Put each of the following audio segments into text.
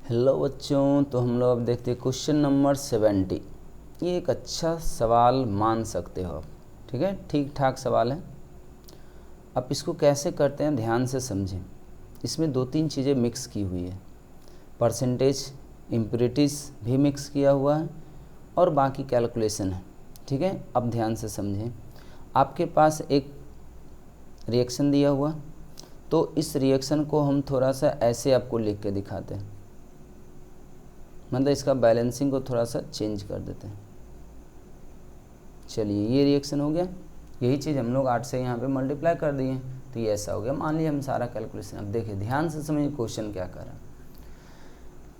Hello बच्चों, तो हम लोग अब देखते हैं क्वेश्चन नंबर 70। ये एक अच्छा सवाल मान सकते हो आप। ठीक है, ठीक ठाक सवाल है। अब इसको कैसे करते हैं ध्यान से समझें। इसमें दो तीन चीज़ें मिक्स की हुई है, परसेंटेज इम्प्योरिटीज़ भी मिक्स किया हुआ है और बाकी कैलकुलेशन है। ठीक है, अब ध्यान से समझें। आपके पास एक रिएक्शन दिया हुआ, तो इस रिएक्शन को हम थोड़ा सा ऐसे आपको लिख के दिखाते हैं, मतलब इसका बैलेंसिंग को थोड़ा सा चेंज कर देते हैं। चलिए, ये रिएक्शन हो गया। यही चीज़ हम लोग 8 से यहाँ पे मल्टीप्लाई कर दिए, तो ये ऐसा हो गया। मान लिया हम सारा कैलकुलेशन। अब देखिए ध्यान से समझिए क्वेश्चन क्या कर रहा है।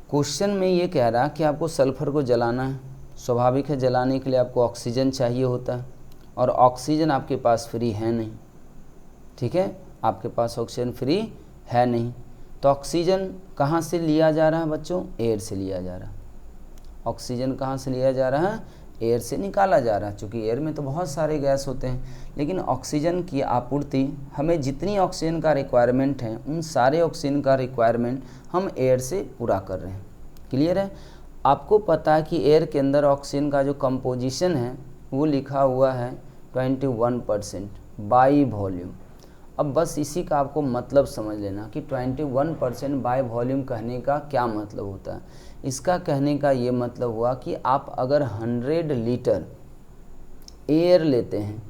क्वेश्चन में ये कह रहा कि आपको सल्फर को जलाना है। स्वाभाविक है, जलाने के लिए आपको ऑक्सीजन चाहिए होता है, और ऑक्सीजन आपके पास फ्री है नहीं। ठीक है, आपके पास ऑक्सीजन फ्री है नहीं, तो ऑक्सीजन कहाँ से लिया जा रहा है बच्चों? एयर से लिया जा रहा है। ऑक्सीजन कहाँ से लिया जा रहा है? एयर से निकाला जा रहा है। चूँकि एयर में तो बहुत सारे गैस होते हैं, लेकिन ऑक्सीजन की आपूर्ति, हमें जितनी ऑक्सीजन का रिक्वायरमेंट है उन सारे ऑक्सीजन का रिक्वायरमेंट हम एयर से पूरा कर रहे हैं। क्लियर है? आपको पता है कि एयर के अंदर ऑक्सीजन का जो कंपोजिशन है वो लिखा हुआ है 21% बाई वॉल्यूम। अब बस इसी का आपको मतलब समझ लेना कि 21% बाय वॉल्यूम कहने का क्या मतलब होता है। इसका कहने का ये मतलब हुआ कि आप अगर 100 लीटर एयर लेते हैं,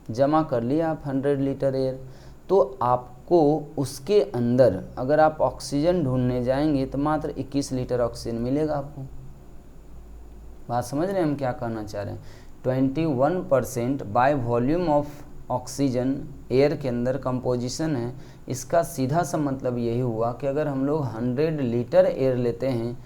जमा कर लिया आप 100 लीटर एयर, तो आपको उसके अंदर अगर आप ऑक्सीजन ढूंढने जाएंगे तो मात्र 21 लीटर ऑक्सीजन मिलेगा आपको। बात समझ रहे हैं हम क्या कहना चाह रहे हैं? 21% by volume of oxygen air के अंदर कंपोजिशन है। इसका सीधा सा मतलब यही हुआ कि अगर हम लोग 100 लीटर एयर लेते हैं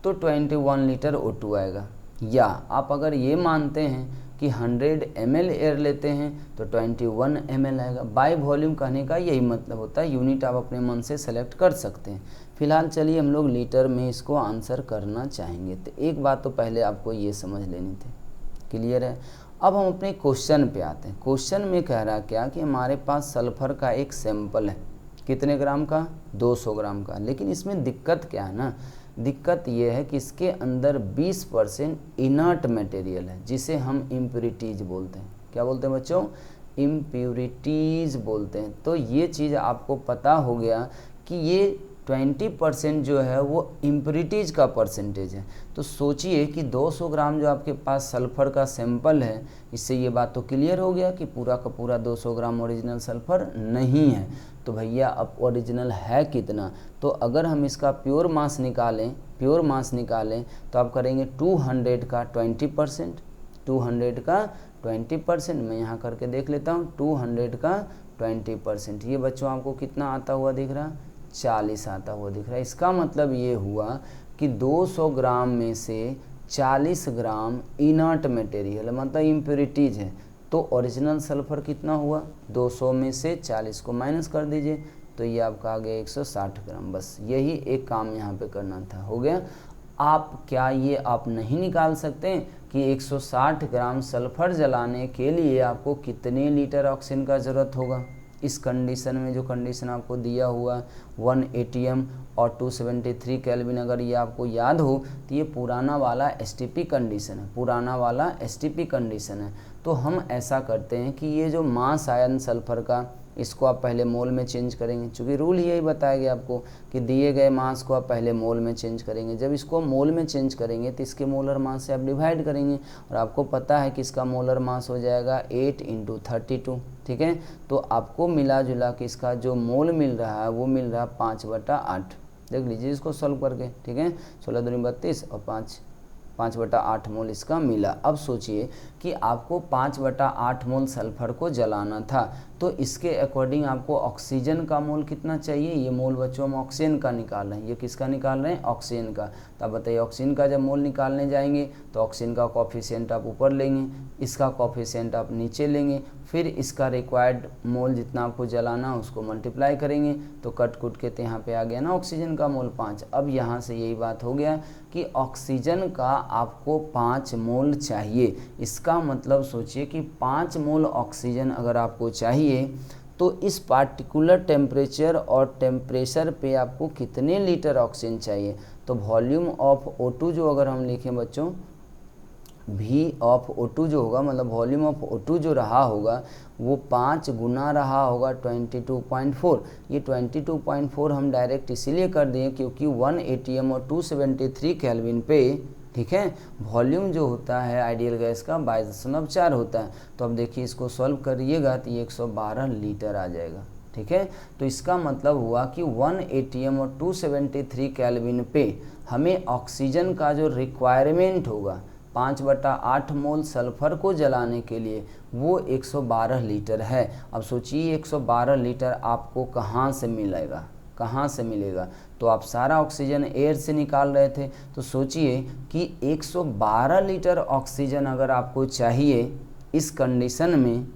तो 21 लीटर O2 आएगा। या आप अगर ये मानते हैं कि 100 ml एयर लेते हैं तो 21 ml आएगा। बाय वॉल्यूम कहने का यही मतलब होता है। यूनिट आप अपने मन से सेलेक्ट कर सकते हैं। फिलहाल चलिए हम लोग लीटर में इसको आंसर करना चाहेंगे। तो एक बात तो पहले आपको ये समझ लेनी थी। क्लियर है? अब हम अपने क्वेश्चन पे आते हैं। क्वेश्चन में कह रहा क्या कि हमारे पास सल्फर का एक सैंपल है। कितने ग्राम का? 200 ग्राम का। लेकिन इसमें दिक्कत क्या है ना, दिक्कत ये है कि इसके अंदर 20% इनर्ट मटेरियल है, जिसे हम इम्प्योरिटीज़ बोलते हैं। क्या बोलते हैं बच्चों? इम्प्योरिटीज़ बोलते हैं। तो ये चीज़ आपको पता हो गया कि ये 20% जो है वो इम्प्योरिटीज़ का परसेंटेज है। तो सोचिए कि 200 ग्राम जो आपके पास सल्फ़र का सैंपल है, इससे ये बात तो क्लियर हो गया कि पूरा का पूरा 200 ग्राम ओरिजिनल सल्फ़र नहीं है। तो भैया अब ओरिजिनल है कितना? तो अगर हम इसका प्योर मास निकालें तो आप करेंगे 200 का 20%। 200 का 20% मैं यहाँ करके देख लेता हूँ। 200 का 20%, ये बच्चों आपको कितना आता हुआ दिख रहा? 40 आता हुआ दिख रहा है। इसका मतलब ये हुआ कि 200 ग्राम में से 40 ग्राम इनर्ट मटेरियल मतलब इम्प्योरिटीज़ है। तो ओरिजिनल सल्फ़र कितना हुआ? 200 में से 40 को माइनस कर दीजिए, तो ये आपका आ गया 160 ग्राम। बस यही एक काम यहाँ पे करना था, हो गया। आप क्या ये आप नहीं निकाल सकते कि 160 ग्राम सल्फ़र जलाने के लिए आपको कितने लीटर ऑक्सीजन का ज़रूरत होगा? इस कंडीशन में जो कंडीशन आपको दिया हुआ 1 ATM और 273 केल्विन, अगर ये आपको याद हो तो ये पुराना वाला STP कंडीशन है, पुराना वाला STP कंडीशन है। तो हम ऐसा करते हैं कि ये जो मास आयन सल्फ़र का, इसको आप पहले मोल में चेंज करेंगे। चूँकि रूल यही बताया गया आपको कि दिए गए मास को आप पहले मोल में चेंज करेंगे। जब इसको मोल में चेंज करेंगे तो इसके मोलर मास से आप डिवाइड करेंगे, और आपको पता है कि इसका मोलर मास हो जाएगा 8 × 32। ठीक है, तो आपको मिला जुला के इसका जो मोल मिल रहा है वो मिल रहा है 5/8। देख लीजिए इसको सॉल्व करके। ठीक है, 16 दूनी 32 और 5/8 मोल इसका मिला। अब सोचिए कि आपको 5/8 मोल सल्फ़र को जलाना था, तो इसके अकॉर्डिंग आपको ऑक्सीजन का मोल कितना चाहिए? ये मोल बच्चों हम ऑक्सीजन का निकाल रहे हैं। ये किसका निकाल रहे हैं? ऑक्सीजन का। तो आप बताइए, ऑक्सीजन का जब मोल निकालने जाएंगे तो ऑक्सीजन का कोफिशिएंट आप ऊपर लेंगे, इसका कोफिशिएंट आप नीचे लेंगे, फिर इसका रिक्वायर्ड मोल जितना आपको जलाना उसको मल्टीप्लाई करेंगे, तो कट कुट के तो यहाँ पे आ गया ना ऑक्सीजन का मोल 5। अब यहाँ से यही बात हो गया कि ऑक्सीजन का आपको 5 मोल चाहिए। इसका मतलब सोचिए कि 5 मोल ऑक्सीजन अगर आपको चाहिए तो इस पार्टिकुलर टेम्परेचर और टेम्परेचर पे आपको कितने लीटर ऑक्सीजन चाहिए। तो वॉल्यूम ऑफ O2 जो अगर हम लिखें बच्चों, V ऑफ O2 जो होगा, मतलब वॉल्यूम ऑफ O2 जो रहा होगा वो 5 गुना रहा होगा 22.4। ये 22.4 हम डायरेक्ट इसीलिए कर दिए क्योंकि 1 ATM और 273 केल्विन पे, ठीक है, वॉल्यूम जो होता है आइडियल गैस का 22.4 होता है। तो अब देखिए इसको सॉल्व करिएगा तो ये 112 लीटर आ जाएगा, ठीक है। तो इसका मतलब हुआ कि 1 ATM और 273 केल्विन पे हमें ऑक्सीजन का जो रिक्वायरमेंट होगा 5/8 मोल सल्फर को जलाने के लिए वो 112 लीटर है। अब सोचिए 112 लीटर आपको कहाँ से मिलेगा, कहाँ से मिलेगा। तो आप सारा ऑक्सीजन एयर से निकाल रहे थे, तो सोचिए कि 112 लीटर ऑक्सीजन अगर आपको चाहिए इस कंडीशन में,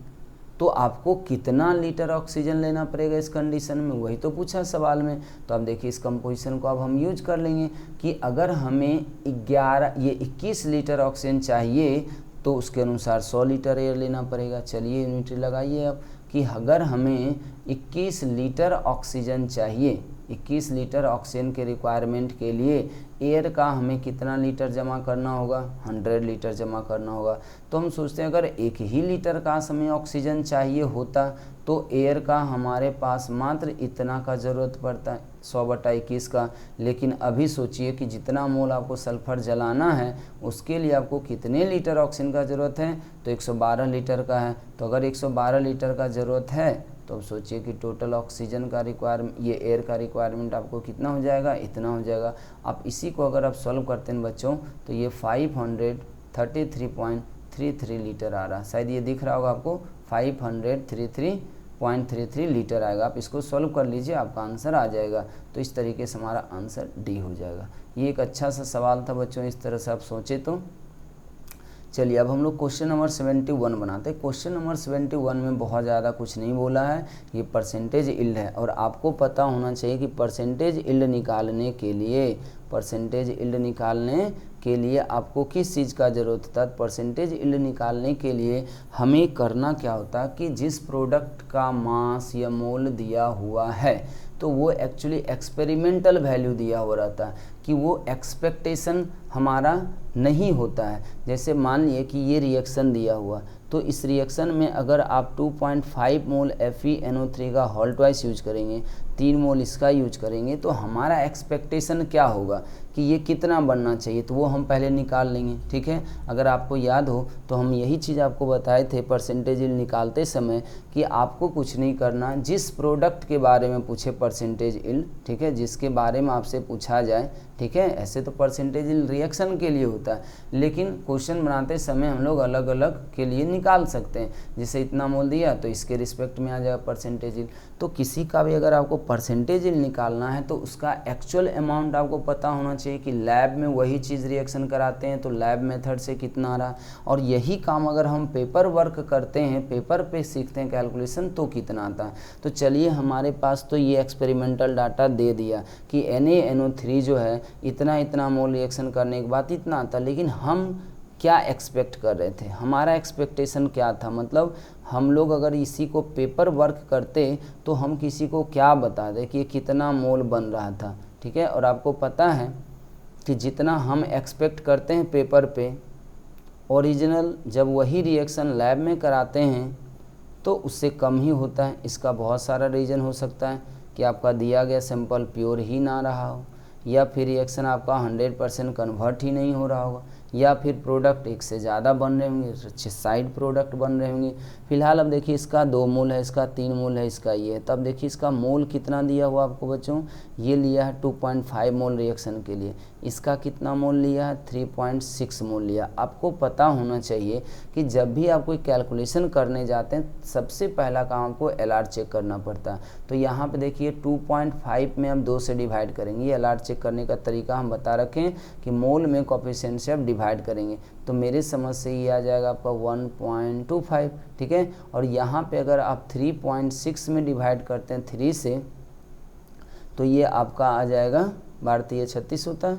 तो आपको कितना लीटर ऑक्सीजन लेना पड़ेगा इस कंडीशन में, वही तो पूछा सवाल में। तो अब देखिए इस कंपोजिशन को अब हम यूज कर लेंगे कि अगर हमें 21 लीटर ऑक्सीजन चाहिए तो उसके अनुसार 100 लीटर एयर लेना पड़ेगा। चलिए यूनिट लगाइए अब कि अगर हमें 21 लीटर ऑक्सीजन चाहिए, 21 लीटर ऑक्सीजन के रिक्वायरमेंट के लिए एयर का हमें कितना लीटर जमा करना होगा, 100 लीटर जमा करना होगा। तो हम सोचते हैं अगर 1 ही लीटर का हमें ऑक्सीजन चाहिए होता तो एयर का हमारे पास मात्र इतना का ज़रूरत पड़ता है 100/21 का। लेकिन अभी सोचिए कि जितना मोल आपको सल्फर जलाना है उसके लिए आपको कितने लीटर ऑक्सीजन का ज़रूरत है, तो 112 लीटर का है। तो अगर 112 लीटर का ज़रूरत है तो अब सोचिए कि टोटल ऑक्सीजन का रिक्वायरमेंट, ये एयर का रिक्वायरमेंट आपको कितना हो जाएगा, इतना हो जाएगा। आप इसी को अगर आप सॉल्व करते हैं बच्चों तो ये 533.33 लीटर आ रहा है। शायद ये दिख रहा होगा आपको, 533.33 लीटर आएगा। आप इसको सॉल्व कर लीजिए, आपका आंसर आ जाएगा। तो इस तरीके से हमारा आंसर डी हो जाएगा। ये एक अच्छा सा सवाल था बच्चों, इस तरह से आप सोचे तो। चलिए अब हम लोग क्वेश्चन नंबर 71 बनाते हैं। क्वेश्चन नंबर 71 में बहुत ज़्यादा कुछ नहीं बोला है, ये परसेंटेज इल्ड है। और आपको पता होना चाहिए कि परसेंटेज इल्ड निकालने के लिए आपको किस चीज़ का ज़रूरत होता है। परसेंटेज इल्ड निकालने के लिए हमें करना क्या होता है कि जिस प्रोडक्ट का मास या मोल दिया हुआ है तो वो एक्चुअली एक्सपेरिमेंटल वैल्यू दिया हो रहता है कि वो एक्सपेक्टेशन हमारा नहीं होता है। जैसे मान लिए कि ये रिएक्शन दिया हुआ, तो इस रिएक्शन में अगर आप 2.5 मोल FeNO3 का होल ट्वाइस यूज करेंगे, 3 मोल इसका यूज करेंगे, तो हमारा एक्सपेक्टेशन क्या होगा कि ये कितना बनना चाहिए, तो वो हम पहले निकाल लेंगे, ठीक है। अगर आपको याद हो तो हम यही चीज़ आपको बताए थे परसेंटेज इल्ड निकालते समय कि आपको कुछ नहीं करना, जिस प्रोडक्ट के बारे में पूछे परसेंटेज इल्ड, ठीक है, जिसके बारे में आपसे पूछा जाए, ठीक है। ऐसे तो परसेंटेज इल्ड रिएक्शन के लिए होता है, लेकिन क्वेश्चन बनाते समय हम लोग अलग अलग के लिए निकाल सकते हैं। जैसे इतना मोल दिया तो इसके रिस्पेक्ट में आ जाएगा परसेंटेज इल्ड। तो किसी का भी अगर आपको परसेंटेज इल्ड निकालना है तो उसका एक्चुअल अमाउंट आपको पता होना चाहिए कि लैब में वही चीज़ रिएक्शन कराते हैं तो लैब मेथड से कितना आ रहा। और यही काम अगर हम पेपर वर्क करते हैं, पेपर पे सीखते हैं कैलकुलेशन, तो कितना आता है। तो चलिए हमारे पास तो ये एक्सपेरिमेंटल डाटा दे दिया कि NaNO3 जो है इतना मोल रिएक्शन करने के बाद इतना आता। लेकिन हम क्या एक्सपेक्ट कर रहे थे, हमारा एक्सपेक्टेशन क्या था, मतलब हम लोग अगर इसी को पेपर वर्क करते तो हम किसी को क्या बता दें कि ये कितना मोल बन रहा था, ठीक है। और आपको पता है कि जितना हम एक्सपेक्ट करते हैं पेपर पे, ओरिजिनल जब वही रिएक्शन लैब में कराते हैं तो उससे कम ही होता है। इसका बहुत सारा रीज़न हो सकता है कि आपका दिया गया सैंपल प्योर ही ना रहा हो, या फिर रिएक्शन आपका 100% कन्वर्ट ही नहीं हो रहा होगा, या फिर प्रोडक्ट एक से ज़्यादा बन रहे होंगे, साइड प्रोडक्ट बन रहे होंगे। फिलहाल अब देखिए इसका 2 मोल है, इसका 3 मोल है, इसका ये है। तब देखिए इसका मोल कितना दिया हुआ आपको बच्चों, ये लिया है 2.5 मोल रिएक्शन के लिए, इसका कितना मोल लिया है 3.6 मोल लिया। आपको पता होना चाहिए कि जब भी आप कोई कैलकुलेशन करने जाते हैं सबसे पहला काम आपको LR चेक करना पड़ता है। तो यहाँ पे देखिए 2.5 में हम 2 से डिवाइड करेंगे। ये LR चेक करने का तरीका हम बता रखें कि मोल में कोएफिशिएंट से आप डिवाइड करेंगे, तो मेरे समझ से ये आ जाएगा आपका 1.25, ठीक है। और यहाँ पे अगर आप 3.6 में डिवाइड करते हैं 3 से, तो ये आपका आ जाएगा, भारतीय 36 होता है,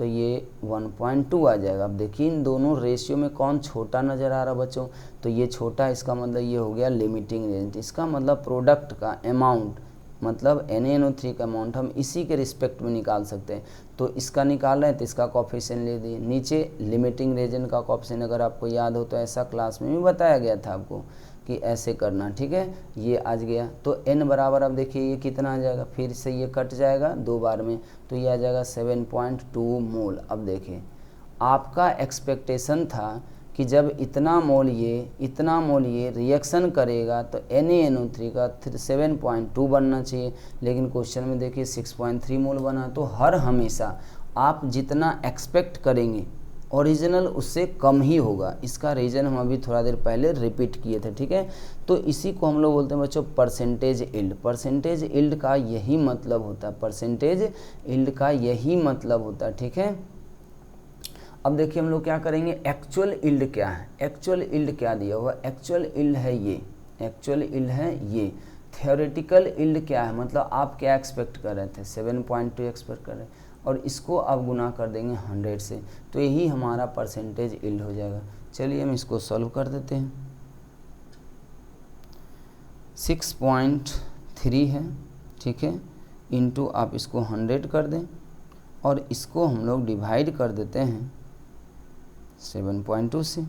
तो ये 1.2 आ जाएगा। अब देखिए इन दोनों रेशियो में कौन छोटा नज़र आ रहा बच्चों, तो ये छोटा, इसका मतलब ये हो गया लिमिटिंग रेंज। इसका मतलब प्रोडक्ट का अमाउंट, मतलब NaNO3 का अमाउंट हम इसी के रिस्पेक्ट में निकाल सकते हैं। तो इसका निकाल रहे हैं तो इसका कोफिशिएंट ले दिए, नीचे लिमिटिंग रीजन का कोफिशिएंट अगर आपको याद हो तो ऐसा क्लास में भी बताया गया था आपको कि ऐसे करना, ठीक है। ये आज गया तो n बराबर, अब देखिए ये कितना आ जाएगा, फिर से ये कट जाएगा 2 बार में, तो ये आ जाएगा 7.2 मोल। अब देखिए आपका एक्सपेक्टेशन था कि जब इतना मोल ये रिएक्शन करेगा तो NaNO3 का 7.2 बनना चाहिए, लेकिन क्वेश्चन में देखिए 6.3 मोल बना। तो हर हमेशा आप जितना एक्सपेक्ट करेंगे ओरिजिनल उससे कम ही होगा। इसका रीज़न हम अभी थोड़ा देर पहले रिपीट किए थे, ठीक है। तो इसी को हम लोग बोलते हैं बच्चों परसेंटेज यील्ड। परसेंटेज यील्ड का यही मतलब होता है, परसेंटेज यील्ड का यही मतलब होता है, ठीक है। अब देखिए हम लोग क्या करेंगे, एक्चुअल यील्ड क्या है, एक्चुअल यील्ड क्या दिया हुआ, एक्चुअल यील्ड है ये, एक्चुअल यील्ड है ये। थ्योरेटिकल यील्ड क्या है, मतलब आप क्या एक्सपेक्ट कर रहे थे, 7.2 एक्सपेक्ट कर रहे हैं, और इसको आप गुना कर देंगे 100 से, तो यही हमारा परसेंटेज यील्ड हो जाएगा। चलिए हम इसको सॉल्व कर देते हैं। 6.3 है, ठीक है, इंटू आप इसको 100 कर दें और इसको हम लोग डिवाइड कर देते हैं 7.2 से,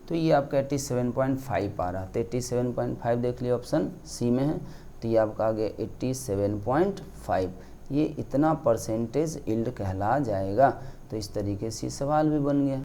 तो ये आपका 87.5 आ रहा है। तो 87.5 देख लिया ऑप्शन सी में है, तो ये आपका आ गया 87.5। ये इतना परसेंटेज यील्ड कहला जाएगा। तो इस तरीके से सवाल भी बन गया।